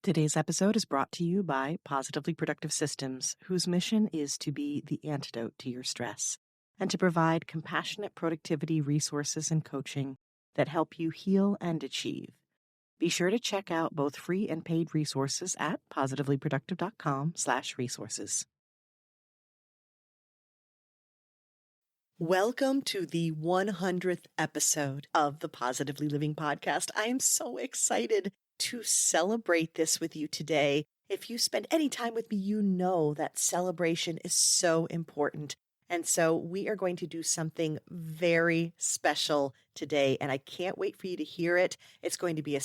Today's episode is brought to you by Positively Productive Systems, whose mission is to be the antidote to your stress and to provide compassionate productivity resources and coaching that help you heal and achieve. Be sure to check out both free and paid resources at positivelyproductive.com/resources. Welcome to the 100th episode of the Positively Living Podcast. I am so excited to celebrate this with you today. If you spend any time with me, you know that celebration is so important. And so we are going to do something very special today, and I can't wait for you to hear it. It's going to be a...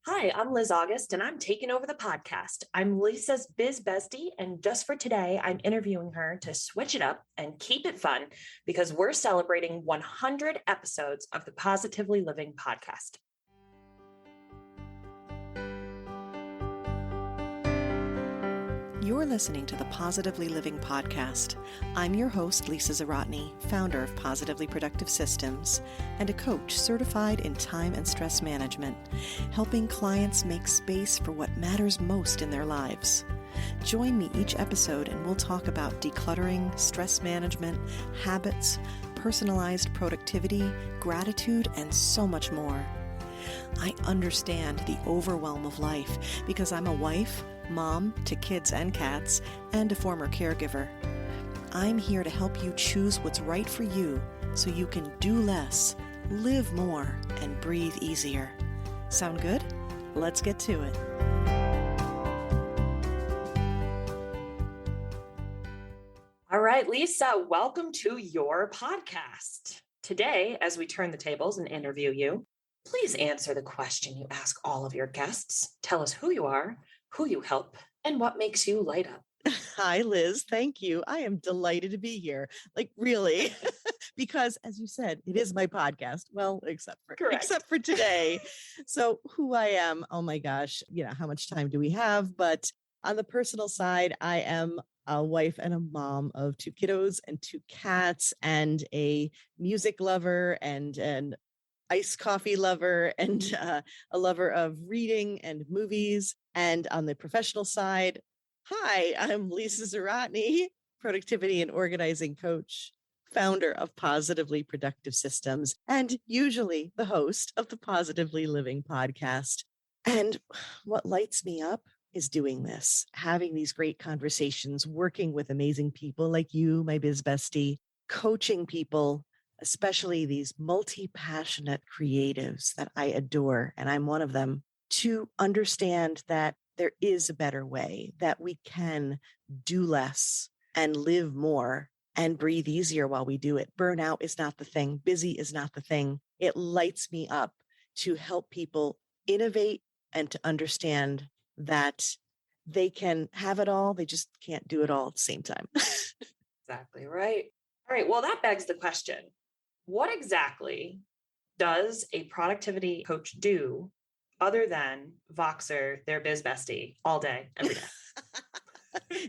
Hi, I'm Liz August, and I'm taking over the podcast. I'm Lisa's biz bestie, and just for today, I'm interviewing her to switch it up and keep it fun because we're celebrating 100 episodes of the Positively Living podcast. You're listening to the Positively Living Podcast. I'm your host, Lisa Zaratny, founder of Positively Productive Systems and a coach certified in time and stress management, helping clients make space for what matters most in their lives. Join me each episode and we'll talk about decluttering, stress management, habits, personalized productivity, gratitude, and so much more. I understand the overwhelm of life because I'm a wife, mom to kids and cats, and a former caregiver. I'm here to help you choose what's right for you so you can do less, live more, and breathe easier. Sound good? Let's get to it. All right, Lisa, welcome to your podcast. Today, as we turn the tables and interview you, please answer the question you ask all of your guests. Tell us who you are, who you help, and what makes you light up. Hi, Liz. Thank you. I am delighted to be here. Like, really, because as you said, it is my podcast. Well, except for today. So who I am, oh my gosh, how much time do we have? But on the personal side, I am a wife and a mom of 2 kiddos and 2 cats and a music lover and an iced coffee lover and a lover of reading and movies. And on the professional side, hi, I'm Lisa Zaratny, productivity and organizing coach, founder of Positively Productive Systems, and usually the host of the Positively Living podcast. And what lights me up is doing this, having these great conversations, working with amazing people like you, my biz bestie, coaching people, especially these multi-passionate creatives that I adore, and I'm one of them, to understand that there is a better way, that we can do less and live more and breathe easier while we do it. Burnout is not the thing. Busy is not the thing. It lights me up to help people innovate and to understand that they can have it all. They just can't do it all at the same time. Exactly right. All right. Well, that begs the question. What exactly does a productivity coach do other than Voxer, their biz bestie, all day, every day?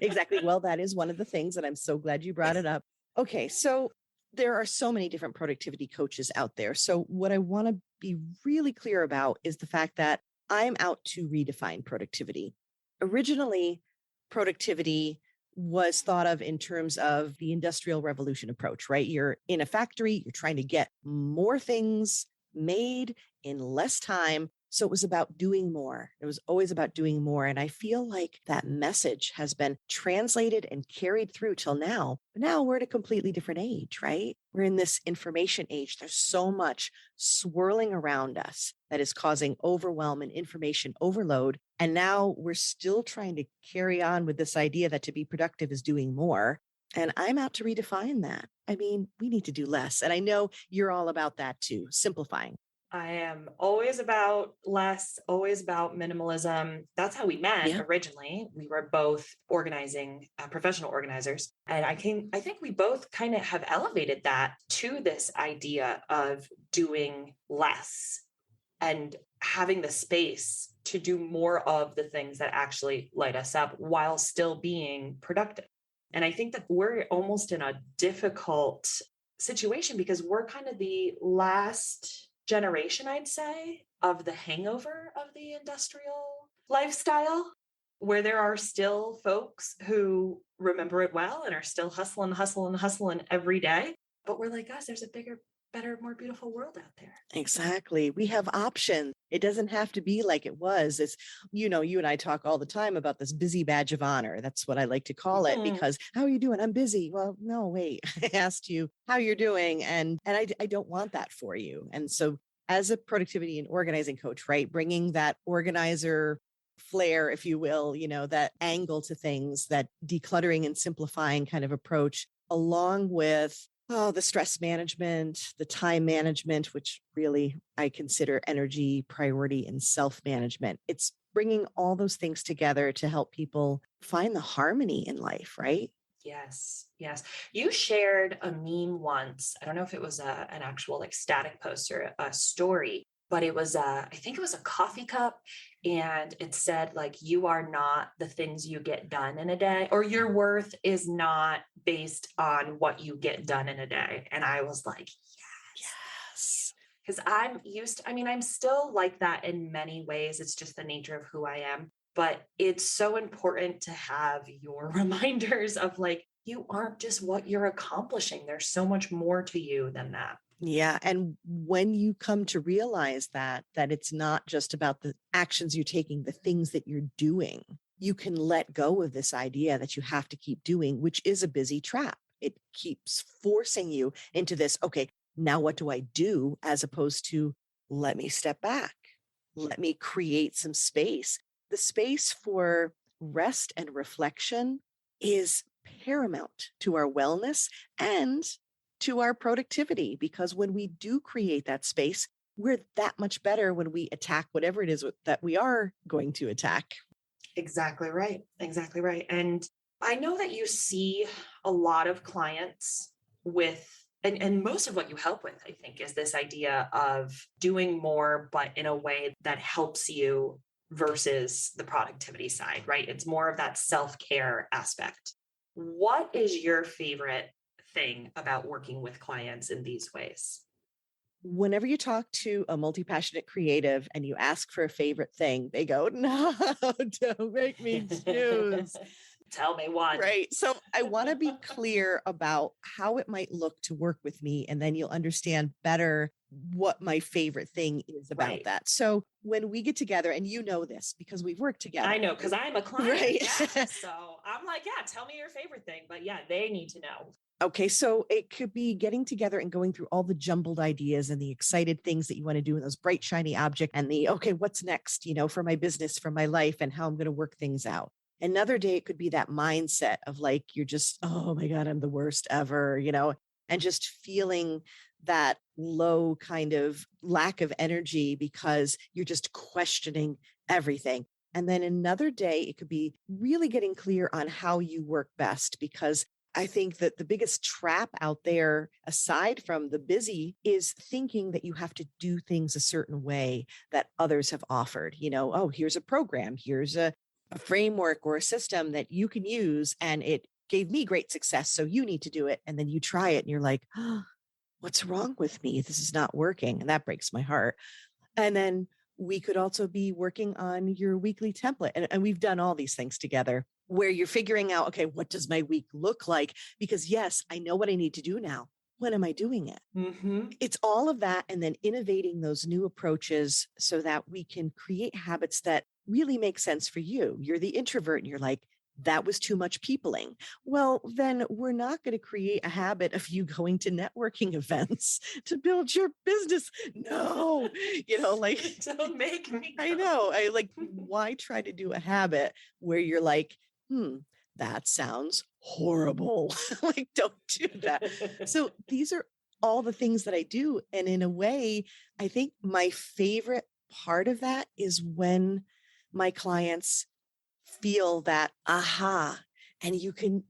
Exactly. Well, that is one of the things, and I'm so glad you brought it up. Okay, so there are so many different productivity coaches out there. So what I want to be really clear about is the fact that I'm out to redefine productivity. Originally, productivity was thought of in terms of the Industrial Revolution approach, right? You're in a factory, you're trying to get more things made in less time. So it was about doing more. It was always about doing more. And I feel like that message has been translated and carried through till now. But now we're at a completely different age, right? We're in this information age. There's so much swirling around us that is causing overwhelm and information overload. And now we're still trying to carry on with this idea that to be productive is doing more. And I'm out to redefine that. I mean, we need to do less. And I know you're all about that too, simplifying. I am always about less, always about minimalism. That's how we met originally. We were both organizing, professional organizers. And I think we both kind of have elevated that to this idea of doing less and having the space to do more of the things that actually light us up while still being productive. And I think that we're almost in a difficult situation because we're kind of the last generation, I'd say, of the hangover of the industrial lifestyle, where there are still folks who remember it well and are still hustling every day. But we're like, guys, there's a bigger, better, more beautiful world out there. Exactly. We have options. It doesn't have to be like it was. It's, you and I talk all the time about this busy badge of honor. That's what I like to call it, because how are you doing? I'm busy. Well, no, wait, I asked you how you're doing. And I don't want that for you. And so as a productivity and organizing coach, right, bringing that organizer flair, if you will, that angle to things, that decluttering and simplifying kind of approach, along with the stress management, the time management, which really I consider energy, priority, and self-management. It's bringing all those things together to help people find the harmony in life, right? Yes. Yes. You shared a meme once. I don't know if it was an actual like static post or a story, but it was I think it was a coffee cup, and it said like, you are not the things you get done in a day, or your worth is not based on what you get done in a day. And I was like, yes. Because I'm still like that in many ways. It's just the nature of who I am. But it's so important to have your reminders of like, you aren't just what you're accomplishing. There's so much more to you than that. Yeah. And when you come to realize that it's not just about the actions you're taking, the things that you're doing, you can let go of this idea that you have to keep doing, which is a busy trap. It keeps forcing you into this, okay, now what do I do? As opposed to, let me step back. Let me create some space. The space for rest and reflection is paramount to our wellness and to our productivity, because when we do create that space, we're that much better when we attack whatever it is that we are going to attack. Exactly right. Exactly right. And I know that you see a lot of clients with, and most of what you help with, I think, is this idea of doing more, but in a way that helps you versus the productivity side, right? It's more of that self-care aspect. What is your favorite thing about working with clients in these ways? Whenever you talk to a multi-passionate creative and you ask for a favorite thing, they go, no, don't make me choose. Tell me one. Right. So I want to be clear about how it might look to work with me, and then you'll understand better what my favorite thing is about that. So when we get together, and you know this because we've worked together. I know, because I'm a client. Right. Yeah. So I'm like, yeah, tell me your favorite thing. But yeah, they need to know. Okay, so it could be getting together and going through all the jumbled ideas and the excited things that you want to do, and those bright, shiny objects, and the, okay, what's next, for my business, for my life, and how I'm going to work things out. Another day, it could be that mindset of like, you're just, oh my God, I'm the worst ever, and just feeling that low kind of lack of energy because you're just questioning everything. And then another day, it could be really getting clear on how you work best, because I think that the biggest trap out there, aside from the busy, is thinking that you have to do things a certain way that others have offered. Oh, here's a program, here's a framework or a system that you can use, and it gave me great success, so you need to do it. And then you try it and you're like, oh, what's wrong with me? This is not working. And that breaks my heart. And then we could also be working on your weekly template. And we've done all these things together where you're figuring out, okay, what does my week look like? Because yes, I know what I need to do now. When am I doing it? Mm-hmm. It's all of that. And then innovating those new approaches so that we can create habits that really make sense for you. You're the introvert and you're like, that was too much peopling. Well, then we're not going to create a habit of you going to networking events to build your business. No, like, don't make me go. I know. I like, why try to do a habit where you're like, that sounds horrible. Like, don't do that. So these are all the things that I do. And in a way, I think my favorite part of that is when my clients feel that aha, and you can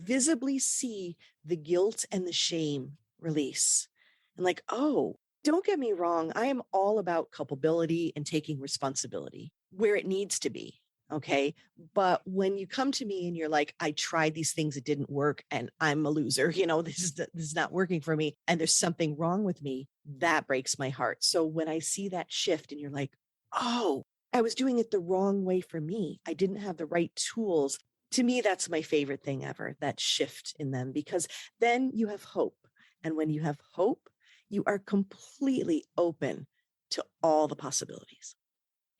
visibly see the guilt and the shame release. And like, oh, don't get me wrong, I am all about culpability and taking responsibility where it needs to be. Okay. But when you come to me and you're like, I tried these things, it didn't work, and I'm a loser, this is not working for me, and there's something wrong with me, that breaks my heart. So when I see that shift and you're like, oh, I was doing it the wrong way for me. I didn't have the right tools. To me, that's my favorite thing ever, that shift in them, because then you have hope. And when you have hope, you are completely open to all the possibilities.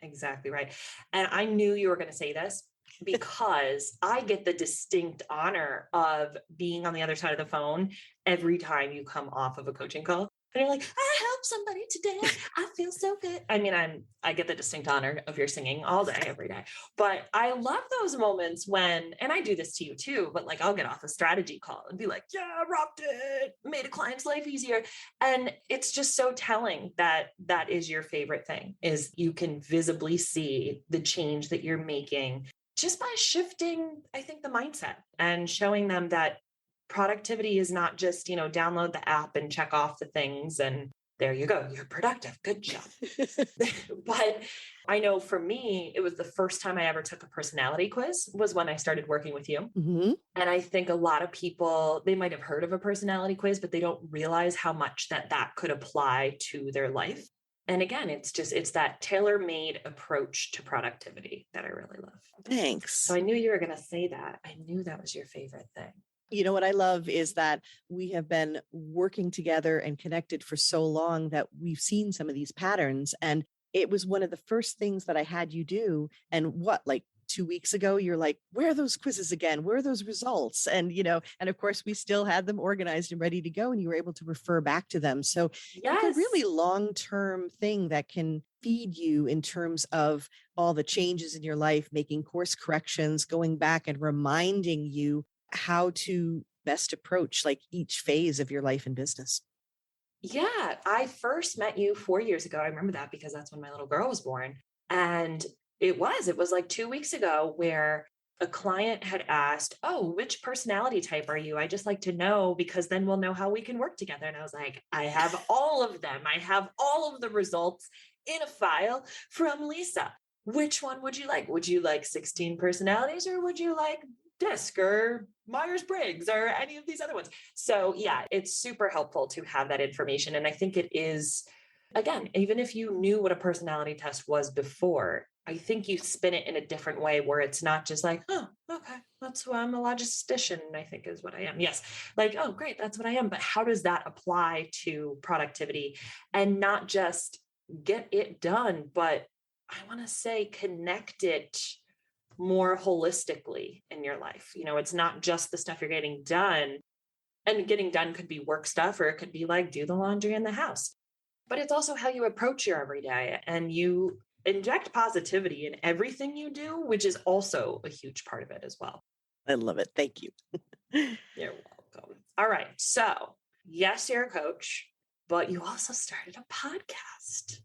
Exactly right. And I knew you were going to say this because I get the distinct honor of being on the other side of the phone every time you come off of a coaching call. And you're like, I helped somebody today. I feel so good. I mean, I get the distinct honor of your singing all day, every day. But I love those moments when, and I do this to you too, but like I'll get off a strategy call and be like, yeah, I rocked it, made a client's life easier. And it's just so telling that that is your favorite thing, is you can visibly see the change that you're making just by shifting, I think, the mindset and showing them that productivity is not just, download the app and check off the things and there you go, you're productive. Good job. But I know for me, it was the first time I ever took a personality quiz was when I started working with you. Mm-hmm. And I think a lot of people, they might have heard of a personality quiz, but they don't realize how much that could apply to their life. And again, it's that tailor-made approach to productivity that I really love. Thanks. So I knew you were going to say that. I knew that was your favorite thing. You know, what I love is that we have been working together and connected for so long that we've seen some of these patterns. And it was one of the first things that I had you do. And like 2 weeks ago, you're like, where are those quizzes again? Where are those results? And, and of course we still had them organized and ready to go, and you were able to refer back to them. So yes. It's a really long-term thing that can feed you in terms of all the changes in your life, making course corrections, going back and reminding you how to best approach like each phase of your life and business. Yeah, I first met you 4 years ago. I remember that because that's when my little girl was born. And it was like 2 weeks ago where a client had asked, oh, which personality type are you? I just like to know because then we'll know how we can work together. And I was like, I have all of them. I have all of the results in a file from Lisa. Which one would you like? Would you like 16 personalities or would you like DISC or Myers-Briggs or any of these other ones? So yeah, it's super helpful to have that information. And I think it is, again, even if you knew what a personality test was before, I think you spin it in a different way where it's not just like, oh, okay, that's who I'm, a logistician, I think is what I am. Yes. Like, oh, great, that's what I am. But how does that apply to productivity? And not just get it done, but I want to say connect it more holistically in your life. It's not just the stuff you're getting done, and getting done could be work stuff, or it could be like do the laundry in the house, but it's also how you approach your everyday, and you inject positivity in everything you do, which is also a huge part of it as well. I love it. Thank you. You're welcome. All right. So yes, you're a coach, but you also started a podcast.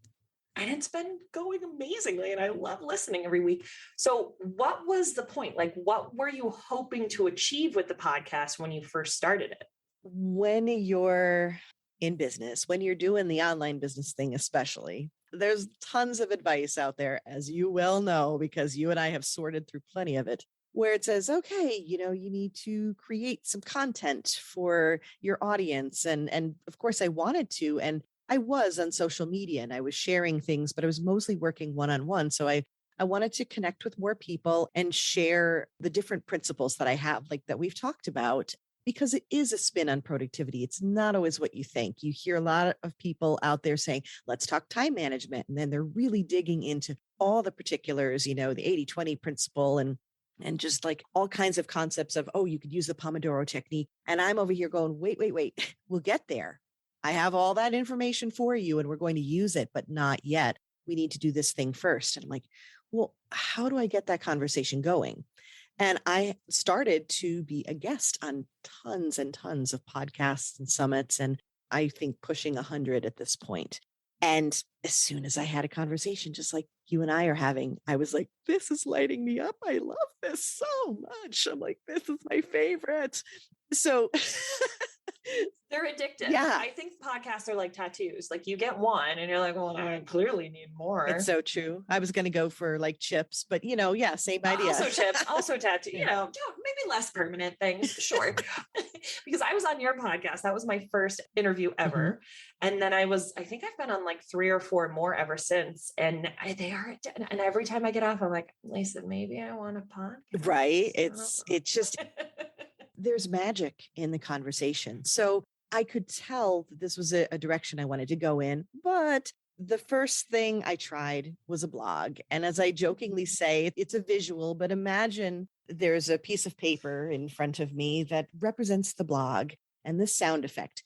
And it's been going amazingly. And I love listening every week. So what was the point? Like, what were you hoping to achieve with the podcast when you first started it? When you're in business, when you're doing the online business thing, especially, there's tons of advice out there, as you well know, because you and I have sorted through plenty of it, where it says, okay, you need to create some content for your audience. And of course I wanted to, and I was on social media and I was sharing things, but I was mostly working one-on-one. So I wanted to connect with more people and share the different principles that I have, like that we've talked about, because it is a spin on productivity. It's not always what you think. You hear a lot of people out there saying, let's talk time management. And then they're really digging into all the particulars, the 80-20 principle and just like all kinds of concepts of, oh, you could use the Pomodoro technique. And I'm over here going, wait, we'll get there. I have all that information for you and we're going to use it, but not yet. We need to do this thing first. And I'm like, well, how do I get that conversation going? And I started to be a guest on tons and tons of podcasts and summits, and I think pushing 100 at this point. And as soon as I had a conversation, just like you and I are having, I was like, this is lighting me up. I love this so much. I'm like, this is my favorite. So they're addictive. Yeah. I think podcasts are like tattoos. Like you get one and you're like, well, I clearly need more. It's so true. I was going to go for like chips, but yeah, same idea. Also chips, also tattoo, maybe less permanent things. Sure. because I was on your podcast. That was my first interview ever. And then I think I've been on like 3 or 4 more ever since. And and every time I get off, I'm like, Lisa, maybe I want a podcast. Right. It's just, there's magic in the conversation. So I could tell that this was a direction I wanted to go in, but the first thing I tried was a blog. And as I jokingly say, it's a visual, but imagine there's a piece of paper in front of me that represents the blog. And this sound effect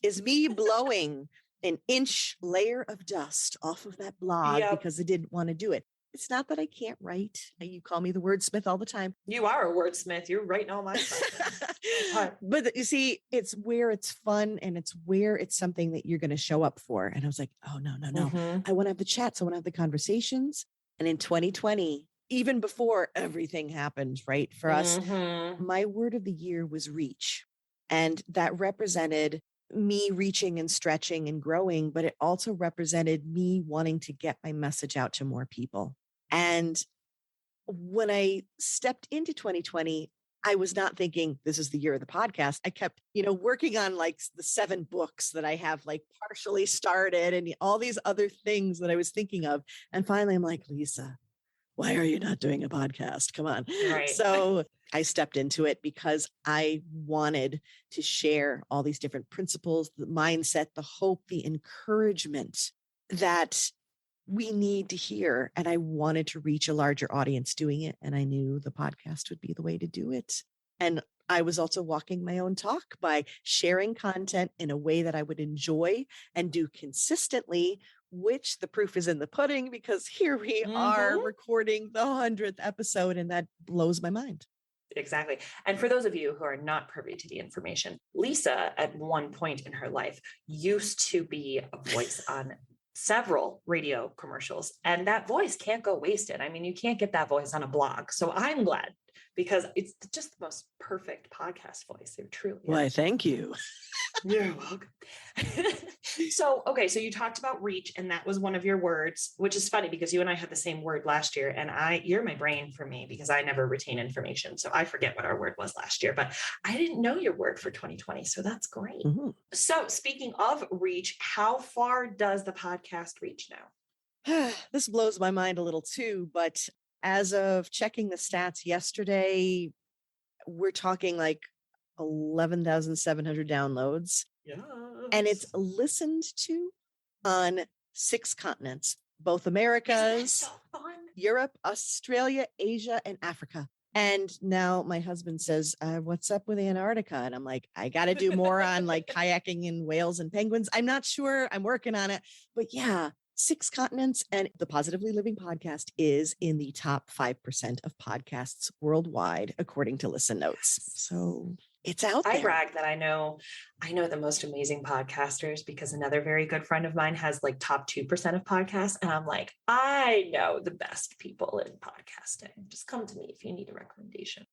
is me blowing an inch layer of dust off of that blog because I didn't want to do it. It's not that I can't write. You call me the wordsmith all the time. You are a wordsmith. You're writing all my stuff. But you see, it's where it's fun and it's where it's something that you're going to show up for. And I was like, oh, no. I want to have the chats. I want to have the conversations. And in 2020, even before everything happened, right, for us, my word of the year was reach. And that represented me reaching and stretching and growing, but it also represented me wanting to get my message out to more people. And when I stepped into 2020, I was not thinking this is the year of the podcast. I kept, working on like the 7 books that I have like partially started and all these other things that I was thinking of. And finally, I'm like, Lisa, why are you not doing a podcast? Come on. Right. So I stepped into it because I wanted to share all these different principles, the mindset, the hope, the encouragement that we need to hear. And I wanted to reach a larger audience doing it. And I knew the podcast would be the way to do it. And I was also walking my own talk by sharing content in a way that I would enjoy and do consistently, which the proof is in the pudding, because here we are recording the 100th episode, and that blows my mind. Exactly. And for those of you who are not privy to the information, Lisa, at one point in her life, used to be a voice on several radio commercials, and that voice can't go wasted. I mean, you can't get that voice on a blog. So I'm glad, because it's just the most perfect podcast voice. It truly Why, is. thank you. You're welcome. So you talked about reach, and that was one of your words, which is funny because you and I had the same word last year, and you're my brain for me because I never retain information. So I forget what our word was last year, but I didn't know your word for 2020. So that's great. So speaking of reach, how far does the podcast reach now? This blows my mind a little too, but as of checking the stats yesterday, we're talking like 11,700 downloads. Yes. And it's listened to on 6 continents, both Americas, so fun? Europe, Australia, Asia, and Africa. And now my husband says, what's up with Antarctica? And I'm like, I got to do more on like kayaking in whales and penguins. I'm not sure. I'm working on it. But yeah, 6 continents. And the Positively Living podcast is in the top 5% of podcasts worldwide, according to Listen Notes. So it's out there. I brag that I know the most amazing podcasters because another very good friend of mine has like top 2% of podcasts. And I'm like, I know the best people in podcasting. Just come to me if you need a recommendation.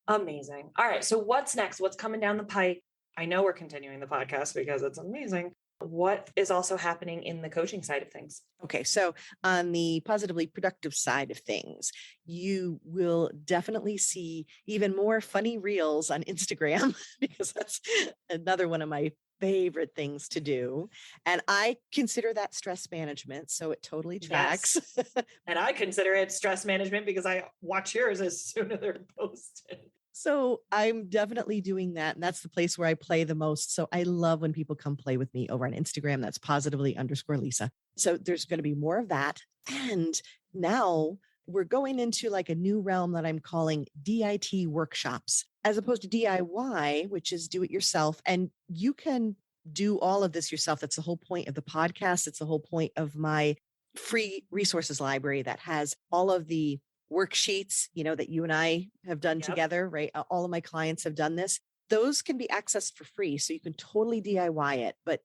Amazing. All right. So what's next? What's coming down the pike? I know we're continuing the podcast because it's amazing. What is also happening in the coaching side of things? Okay, so on the positively productive side of things, you will definitely see even more funny reels on Instagram because that's another one of my favorite things to do. And I consider that stress management. So it totally tracks. Yes. And I consider it stress management because I watch yours as soon as they're posted. So I'm definitely doing that. And that's the place where I play the most. So I love when people come play with me over on Instagram. That's positively_Lisa. So there's going to be more of that. And now we're going into like a new realm that I'm calling DIT workshops, as opposed to DIY, which is do it yourself. And you can do all of this yourself. That's the whole point of the podcast. It's the whole point of my free resources library that has all of the worksheets, that you and I have done together, right? All of my clients have done this. Those can be accessed for free. So you can totally DIY it. But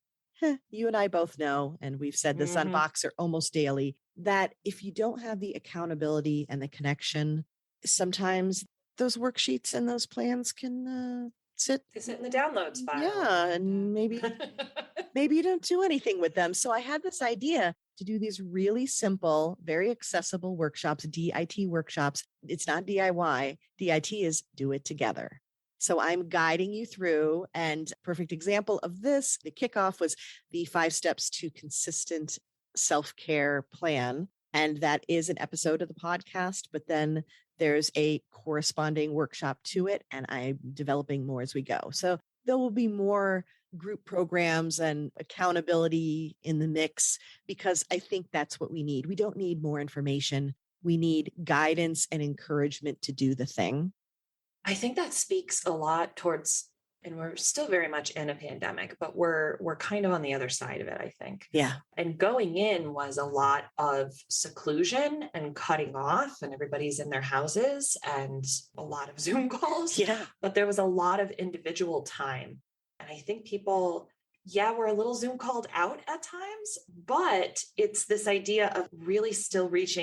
you and I both know, and we've said this on Voxer almost daily, that if you don't have the accountability and the connection, sometimes those worksheets and those plans can sit in the downloads file. Yeah. And maybe you don't do anything with them. So I had this idea to do these really simple, very accessible workshops, DIT workshops. It's not DIY. DIT is do it together. So I'm guiding you through, and perfect example of this, the kickoff was the 5 steps to consistent self-care plan. And that is an episode of the podcast, but then there's a corresponding workshop to it, and I'm developing more as we go. So there will be more group programs and accountability in the mix, because I think that's what we need. We don't need more information. We need guidance and encouragement to do the thing. I think that speaks a lot towards, and we're still very much in a pandemic, but we're kind of on the other side of it, I think. Yeah. And going in was a lot of seclusion and cutting off, and everybody's in their houses and a lot of Zoom calls. Yeah. But there was a lot of individual time. And I think people, we're a little Zoom called out at times, but it's this idea of really still reach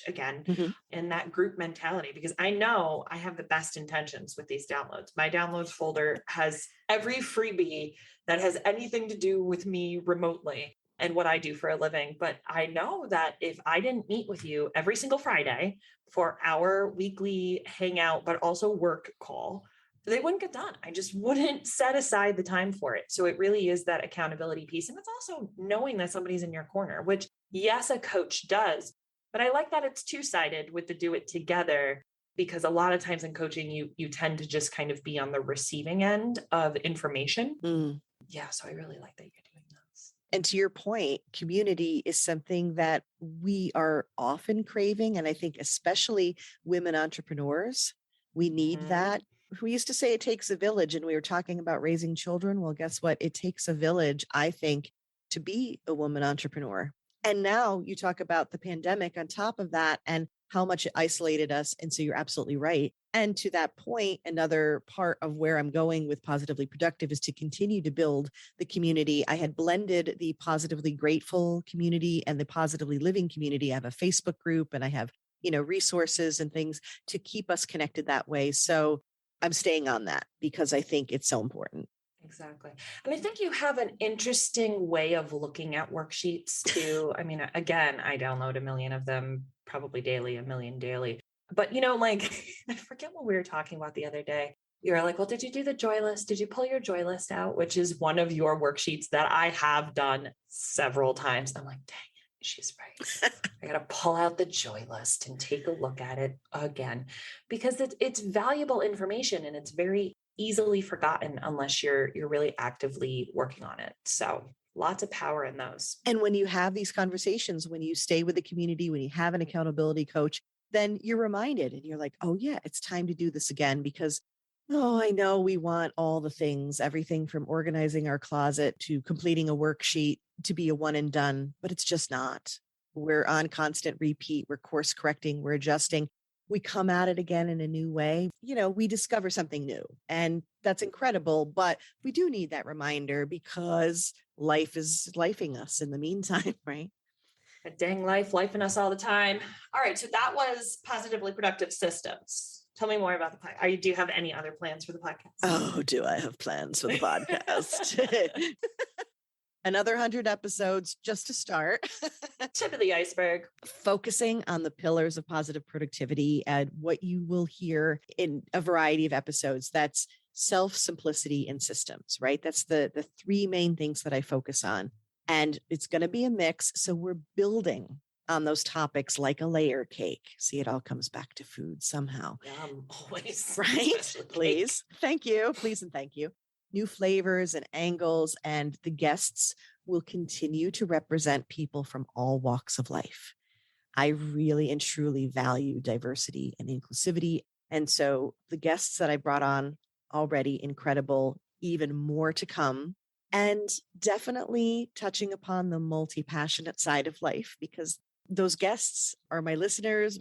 again in that group mentality, because I know I have the best intentions with these downloads. My downloads folder has every freebie that has anything to do with me remotely and what I do for a living. But I know that if I didn't meet with you every single Friday for our weekly hangout, but also work call, they wouldn't get done. I just wouldn't set aside the time for it. So it really is that accountability piece. And it's also knowing that somebody's in your corner, which yes, a coach does, but I like that it's two-sided with the do it together, because a lot of times in coaching, you tend to just kind of be on the receiving end of information. Yeah. So I really like that you're doing this. And to your point, community is something that we are often craving. And I think especially women entrepreneurs, we need that. We used to say it takes a village, and we were talking about raising children. Well, guess what? It takes a village, I think, to be a woman entrepreneur. And now you talk about the pandemic on top of that and how much it isolated us. And so you're absolutely right. And to that point, another part of where I'm going with Positively Productive is to continue to build the community. I had blended the Positively Grateful community and the Positively Living community. I have a Facebook group, and I have, resources and things to keep us connected that way. So I'm staying on that because I think it's so important. Exactly. And I think you have an interesting way of looking at worksheets too. I mean, again, I download a million of them probably daily, a million daily. But, I forget what we were talking about the other day. You were like, well, did you do the joy list? Did you pull your joy list out? Which is one of your worksheets that I have done several times. I'm like, dang it, she's right. I got to pull out the joy list and take a look at it again, because it's valuable information, and it's very easily forgotten unless you're really actively working on it. So lots of power in those. And when you have these conversations, when you stay with the community, when you have an accountability coach, then you're reminded and you're like, oh yeah, it's time to do this again, because I know we want all the things, everything from organizing our closet to completing a worksheet to be a one and done, but it's just not. We're on constant repeat. We're course correcting. We're adjusting. We come at it again in a new way. We discover something new, and that's incredible. But we do need that reminder, because life is lifing us in the meantime, right? A dang lifing us all the time. All right. So that was Positively Productive Systems. Tell me more about the podcast. Do you have any other plans for the podcast? Oh, do I have plans for the podcast? Another 100 episodes just to start. Tip of the iceberg. Focusing on the pillars of positive productivity, and what you will hear in a variety of episodes. That's self, simplicity, and systems, right? That's the 3 main things that I focus on. And it's going to be a mix. So we're building on those topics like a layer cake. See, it all comes back to food somehow. Yum, always. Right? Please. Thank you. Please and thank you. New flavors and angles, and the guests will continue to represent people from all walks of life. I really and truly value diversity and inclusivity. And so the guests that I brought on already, incredible, even more to come, and definitely touching upon the multi-passionate side of life, because those guests are my listeners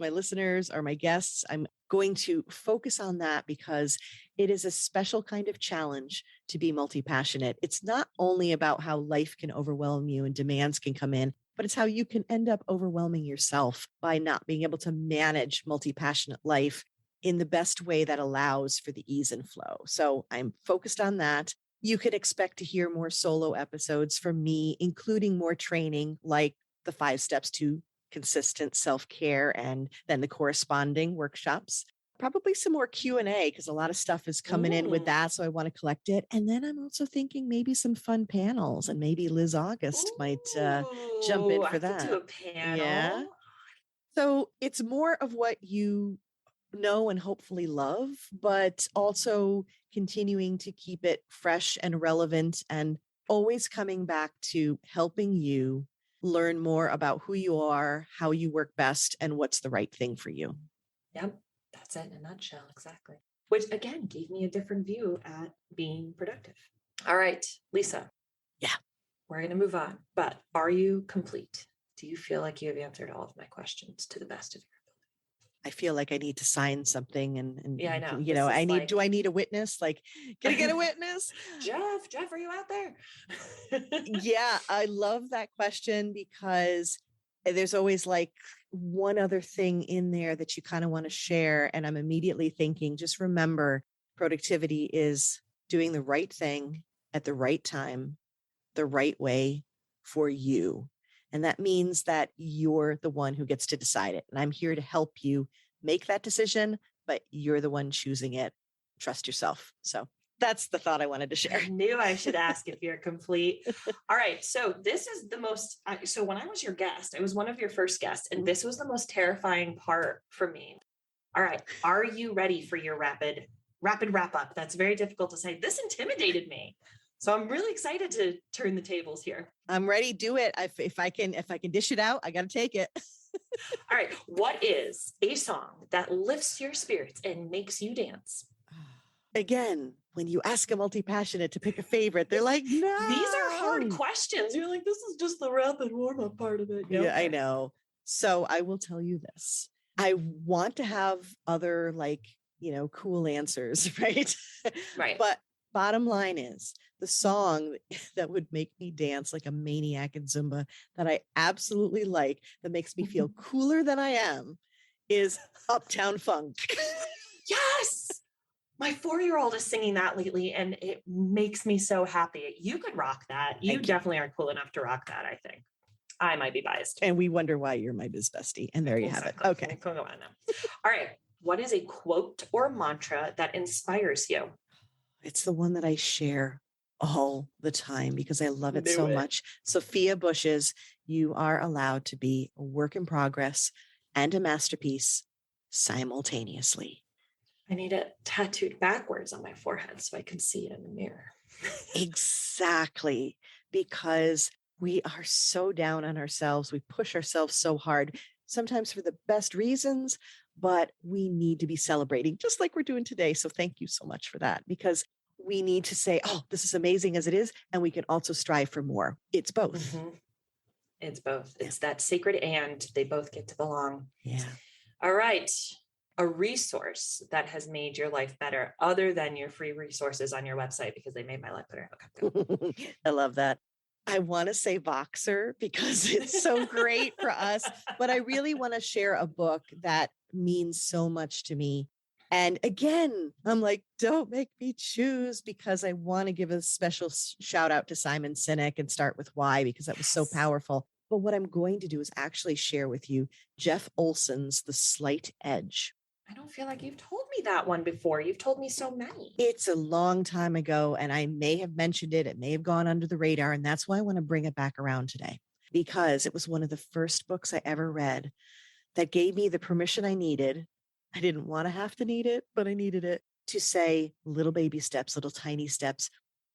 are my guests. I'm going to focus on that because it is a special kind of challenge to be multi-passionate. It's not only about how life can overwhelm you and demands can come in, but it's how you can end up overwhelming yourself by not being able to manage multi-passionate life in the best way that allows for the ease and flow. So I'm focused on that. You could expect to hear more solo episodes from me, including more training like the 5 steps to consistent self-care and then the corresponding workshops. probably some more Q&A because a lot of stuff is coming in with that. So I want to collect it. And then I'm also thinking maybe some fun panels, and maybe Liz August might jump in for that. I could do a panel. Yeah. So it's more of what you know and hopefully love, but also continuing to keep it fresh and relevant, and always coming back to helping you learn more about who you are, how you work best, and what's the right thing for you. Yep. That's it in a nutshell. Exactly. Which again gave me a different view at being productive. All right, Lisa. Yeah. We're going to move on, but are you complete? Do you feel like you have answered all of my questions to the best of your ability? I feel like I need to sign something and yeah, I know. You know, do I need a witness? Like, can I get a witness? Jeff, are you out there? Yeah, I love that question because there's always like one other thing in there that you kind of want to share. And I'm immediately thinking, just remember, productivity is doing the right thing at the right time, the right way for you. And that means that you're the one who gets to decide it. And I'm here to help you make that decision, but you're the one choosing it. Trust yourself. So that's the thought I wanted to share. I knew I should ask if you're complete. All right. So this is the most, so when I was your guest, I was one of your first guests, and this was the most terrifying part for me. All right. Are you ready for your rapid wrap up? That's very difficult to say. This intimidated me. So I'm really excited to turn the tables here. I'm ready. Do it. If I can dish it out, I got to take it. All right. What is a song that lifts your spirits and makes you dance? Again, when you ask a multi-passionate to pick a favorite, they're like, no. These are hard questions. You're like, this is just the rapid warm-up part of it. Yeah, I know. So I will tell you this. I want to have other cool answers, right? Right. But bottom line is, the song that would make me dance like a maniac in Zumba, that I absolutely like, that makes me feel cooler than I am, is Uptown Funk. Yes. My 4-year-old is singing that lately, and it makes me so happy. You could rock that. You definitely are cool enough to rock that, I think. I might be biased. And we wonder why you're my biz bestie. And there you have it. Okay. Go on now. All right. What is a quote or mantra that inspires you? It's the one that I share all the time because I love it so much. Sophia Bush's, "You are allowed to be a work in progress and a masterpiece simultaneously." I need it tattooed backwards on my forehead so I can see it in the mirror. Exactly. Because we are so down on ourselves. We push ourselves so hard, sometimes for the best reasons, but we need to be celebrating just like we're doing today. So thank you so much for that, because we need to say, oh, this is amazing as it is. And we can also strive for more. It's both. Mm-hmm. It's both. It's that sacred and they both get to belong. Yeah. All right. A resource that has made your life better other than your free resources on your website, because they made my life better. Okay. I love that. I want to say Voxer because it's so great for us, but I really want to share a book that means so much to me. And again, I'm like, don't make me choose, because I want to give a special shout out to Simon Sinek and start with why, because that was so powerful. But what I'm going to do is actually share with you Jeff Olson's The Slight Edge. I don't feel like you've told me that one before. You've told me so many. It's a long time ago, and I may have mentioned it. It may have gone under the radar. And that's why I want to bring it back around today, because it was one of the first books I ever read that gave me the permission I needed. I didn't want to have to need it, but I needed it to say little baby steps, little tiny steps,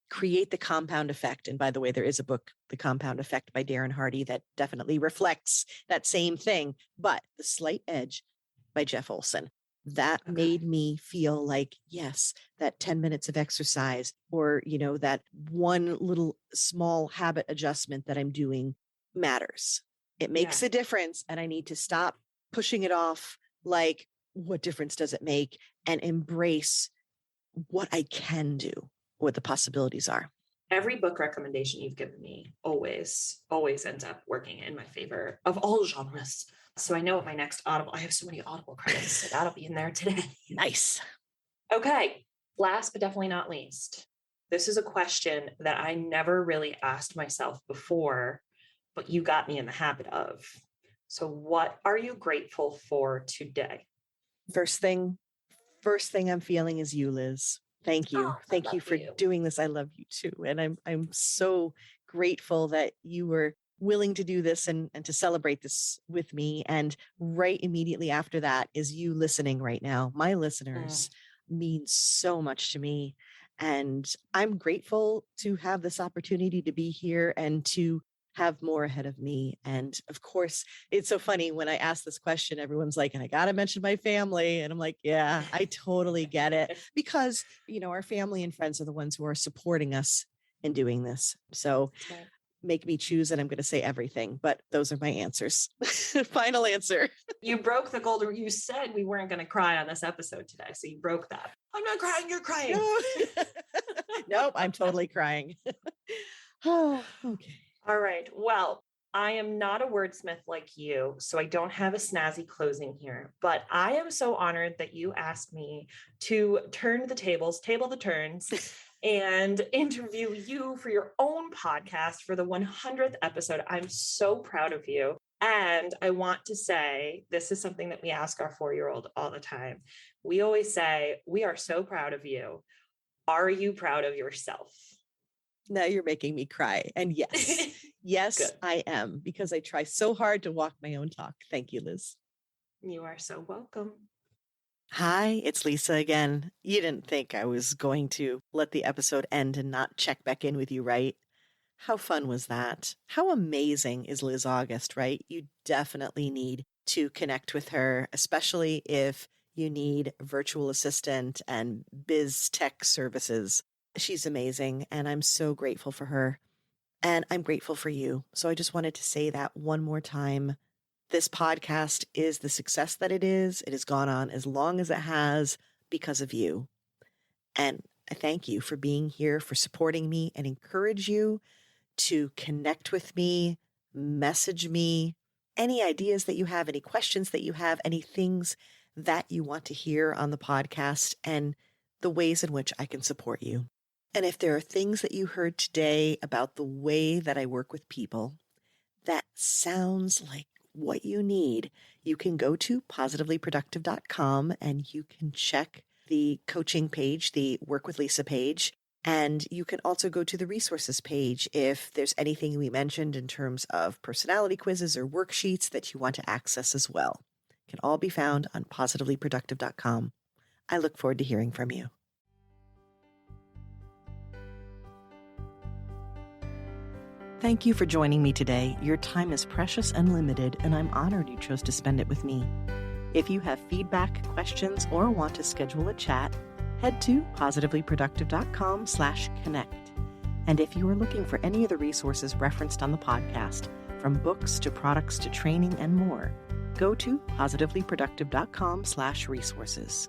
create the compound effect. And by the way, there is a book, The Compound Effect by Darren Hardy, that definitely reflects that same thing. But The Slight Edge by Jeff Olson, that made me feel like, yes, that 10 minutes of exercise, or, that one little small habit adjustment that I'm doing matters. It makes a difference. And I need to stop pushing it off. Like, what difference does it make? And embrace what I can do, what the possibilities are. Every book recommendation you've given me always ends up working in my favor of all genres. So I know what my next Audible, I have so many Audible credits, so that'll be in there today. Nice. Okay. Last but definitely not least, this is a question that I never really asked myself before, but you got me in the habit of. So what are you grateful for today? First thing first thing I'm feeling is you, Liz. Thank you. Oh, Thank you for doing this. I love you too. And I'm so grateful that you were willing to do this and to celebrate this with me. And right immediately after that is you listening right now. My listeners mean so much to me. And I'm grateful to have this opportunity to be here and to have more ahead of me. And of course, it's so funny when I ask this question, everyone's like, and I got to mention my family. And I'm like, yeah, I totally get it because, our family and friends are the ones who are supporting us in doing this. So make me choose and I'm going to say everything, but those are my answers. Final answer. You broke the golden rule. You said we weren't going to cry on this episode today. So you broke that. I'm not crying. You're crying. No. Nope. I'm totally crying. Oh, okay. All right. Well, I am not a wordsmith like you, so I don't have a snazzy closing here, but I am so honored that you asked me to turn the tables, table the turns, and interview you for your own podcast for the 100th episode. I'm so proud of you. And I want to say, this is something that we ask our 4-year-old all the time. We always say, we are so proud of you. Are you proud of yourself? Now you're making me cry. And yes, yes, good. I am, because I try so hard to walk my own talk. Thank you, Liz. You are so welcome. Hi, it's Lisa again. You didn't think I was going to let the episode end and not check back in with you, right? How fun was that? How amazing is Liz August, right? You definitely need to connect with her, especially if you need a virtual assistant and biz tech services. She's amazing, and I'm so grateful for her. And I'm grateful for you. So I just wanted to say that one more time. This podcast is the success that it is. It has gone on as long as it has because of you. And I thank you for being here, for supporting me, and encourage you to connect with me, message me, any ideas that you have, any questions that you have, any things that you want to hear on the podcast, and the ways in which I can support you. And if there are things that you heard today about the way that I work with people that sounds like what you need, you can go to positivelyproductive.com and you can check the coaching page, the Work with Lisa page. And you can also go to the resources page if there's anything we mentioned in terms of personality quizzes or worksheets that you want to access as well. It can all be found on positivelyproductive.com. I look forward to hearing from you. Thank you for joining me today. Your time is precious and limited, and I'm honored you chose to spend it with me. If you have feedback, questions, or want to schedule a chat, head to positivelyproductive.com/connect. And if you are looking for any of the resources referenced on the podcast, from books to products to training and more, go to positivelyproductive.com/resources.